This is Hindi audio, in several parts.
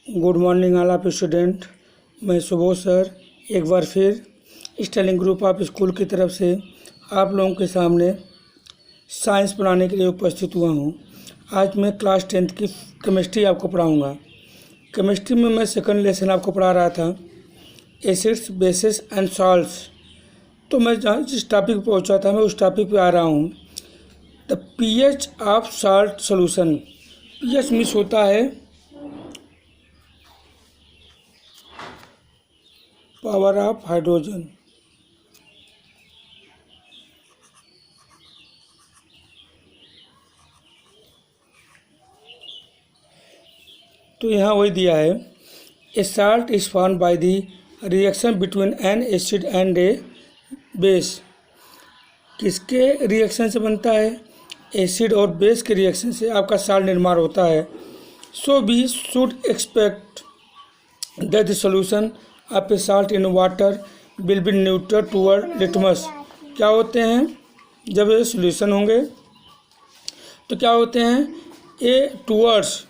Good morning all of student. मैं सुबोध सर एक बार फिर स्टाइलिंग ग्रुप ऑफ स्कूल की तरफ से आप लोगों के सामने साइंस पढ़ाने के लिए उपस्थित हुआ हूँ। आज मैं क्लास 10th की केमिस्ट्री आपको पढ़ाऊँगा। केमिस्ट्री में मैं सेकंड लेसन आपको पढ़ा रहा था, एसिड्स बेसिस एंड सॉल्ट्स। तो मैं जिस टॉपिक पर पहुँचा था मैं उस टॉपिक पे आ रहा हूँ। The pH of salt solution. PH miss होता है पावर ऑफ हाइड्रोजन। तो यहाँ वही दिया है, a salt is form by the reaction between an acid and a base. किसके रिएक्शन से बनता है? एसिड और बेस के रिएक्शन से आपका साल्ट निर्माण होता है। So we should expect that the solution of a salt in water will be neutral toward litmus. क्या होते हैं जब ये सॉल्यूशन होंगे तो क्या होते हैं? ए टूवर्ड्स,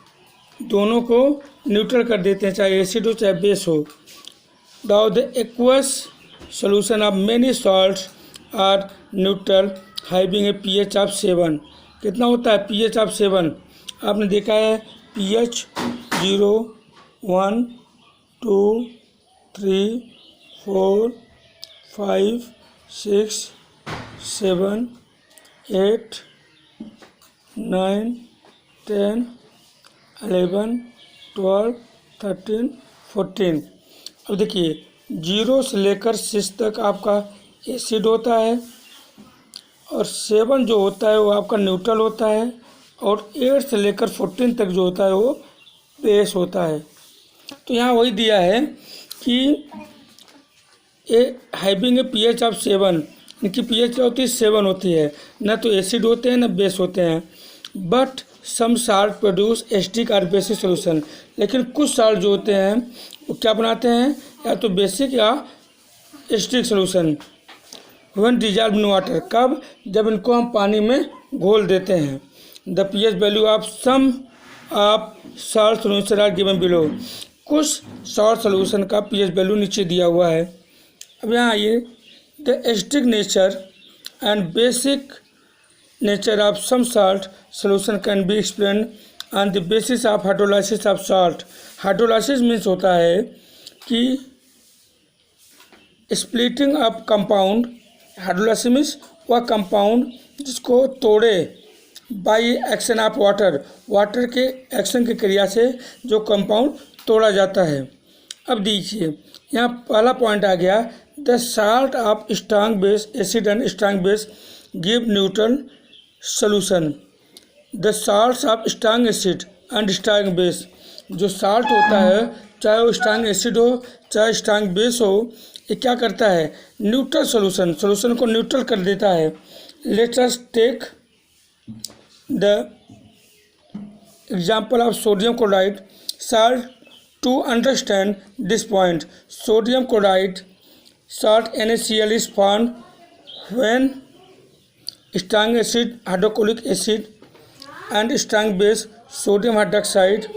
दोनों को न्यूट्रल कर देते हैं, चाहे एसिड हो चाहे बेस हो। Now the aqueous solution of many salts are neutral having a pH of 7। कितना होता है? PH of 7। आपने देखा है पीएच 0, 1, 2, 3, 4, 5, 6, 7, 8, 9, 10, 11, 12, 13, 14। अब देखिए 0 से लेकर 6 तक आपका एसिड होता है और 7 जो होता है वो आपका न्यूट्रल होता है और 8 से लेकर 14 तक जो होता है वो बेस होता है। तो यहाँ वही दिया है कि ए हैविंग ए पीएच ऑफ 7, इनकी पीएच क्या होती है? 7 होती है। न तो एसिड होते हैं न बेस होते हैं। But some salt produce acidic और बेसिक सोल्यूशन। लेकिन कुछ साल्ट जो होते हैं वो क्या बनाते हैं? या तो बेसिक या acidic solution. When dissolve in water, कब? जब इनको हम पानी में घोल देते हैं। The pH value of some of salt solution are given below. कुछ सॉल्ट सोल्यूशन का पीएच वैल्यू नीचे दिया हुआ है। अब यहाँ आइए, the acidic nature and basic nature of some salt solution can be explain on the basis of hydrolysis of salt. Hydrolysis means होता है कि splitting of compound. Hydrolysis means वह कंपाउंड जिसको तोड़े by action of water, water के एक्शन की क्रिया से जो कंपाउंड तोड़ा जाता है। अब देखिए यहाँ पहला पॉइंट आ गया, the salt of strong base acid and strong base give neutral solution. The salts of strong acid and strong base, जो साल्ट होता है चाहे वो स्ट्रांग एसिड हो चाहे स्ट्रांग बेस हो, ये क्या करता है? न्यूट्रल सोल्यूशन, सोल्यूशन को न्यूट्रल कर देता है। Let us take the example of sodium chloride salt to understand this point. Sodium chloride salt NaCl is formed when strong acid hydrochloric acid and strong base sodium hydroxide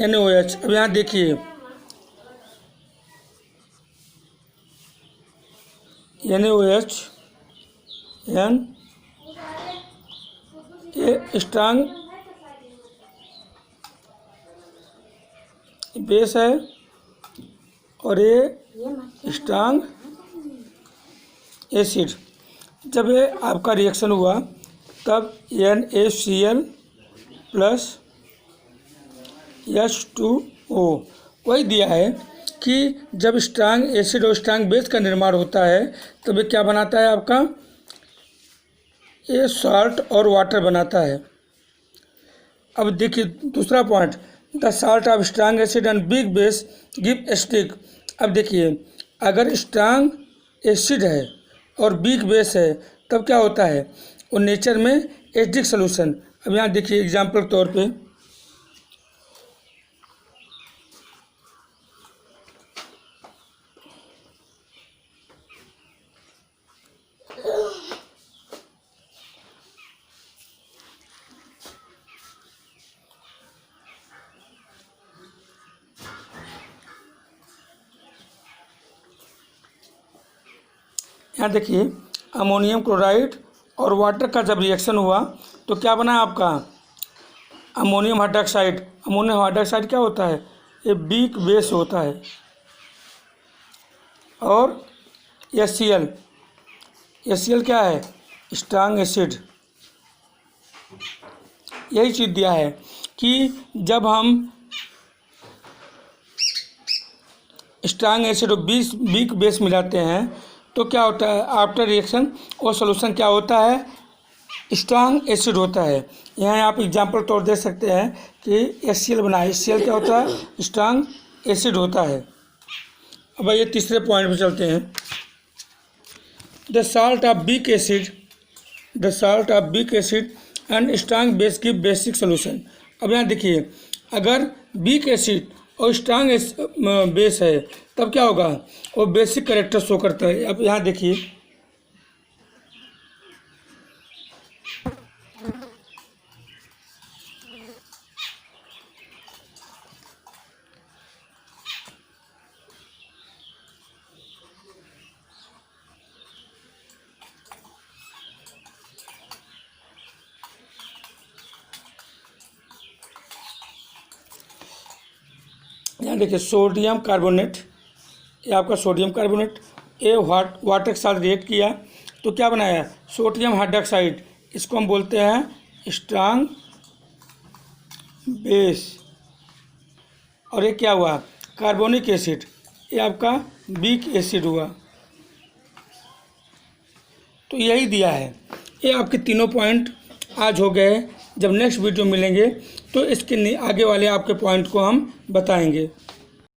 NaOH। अब यहाँ देखिए NaOH N ये स्ट्रांग बेस है और ये स्ट्रांग एसिड। जब ये आपका रिएक्शन हुआ तब NaCl प्लस H2O। वही दिया है कि जब स्ट्रांग एसिड और स्ट्रांग बेस का निर्माण होता है तब ये क्या बनाता है? आपका ये सॉल्ट और वाटर बनाता है। अब देखिए दूसरा point, the salt of strong acid and big base give acidic. अब देखिए अगर स्ट्रांग एसिड है और बिग बेस है तब क्या होता है? वो नेचर में एसिडिक सोल्यूशन। अब यहाँ देखिए एग्जाम्पल के तौर पे यहाँ देखिए, अमोनियम क्लोराइड और वाटर का जब रिएक्शन हुआ तो क्या बना आपका अमोनियम हाइड्रोक्साइड। अमोनियम हाइड्रोक्साइड क्या होता है, ये वीक बेस होता है। और HCl, HCl क्या है, स्ट्रांग एसिड। यही चीज़ दिया है कि जब हम स्ट्रांग एसिड और वीक बेस मिलाते हैं तो क्या होता है, आफ्टर रिएक्शन और सोल्यूशन क्या होता है, स्ट्रांग एसिड होता है। यहाँ आप एग्जांपल तौर दे सकते हैं कि HCl बना है, HCl क्या होता है, स्ट्रांग एसिड होता है। अब ये तीसरे पॉइंट पे चलते हैं। The salt of weak acid and strong base की बेसिक सोल्यूशन। अब यहाँ देखिए, अगर वीक एसिड और स्ट्रांग बेस है तब क्या होगा, वो बेसिक कैरेक्टर शो करता है। अब यहाँ देखिए, सोडियम कार्बोनेट, ये आपका सोडियम कार्बोनेट, ये वाटर के साथ रिएक्ट किया तो क्या बनाया, सोडियम हाइड्रोक्साइड। इसको हम बोलते हैं स्ट्रांग बेस। और ये क्या हुआ, कार्बोनिक एसिड, ये आपका वीक एसिड हुआ। तो यही दिया है। ये आपके तीनों पॉइंट आज हो गए। जब नेक्स्ट वीडियो मिलेंगे तो इसके आगे वाले आपके पॉइंट को हम बताएंगे।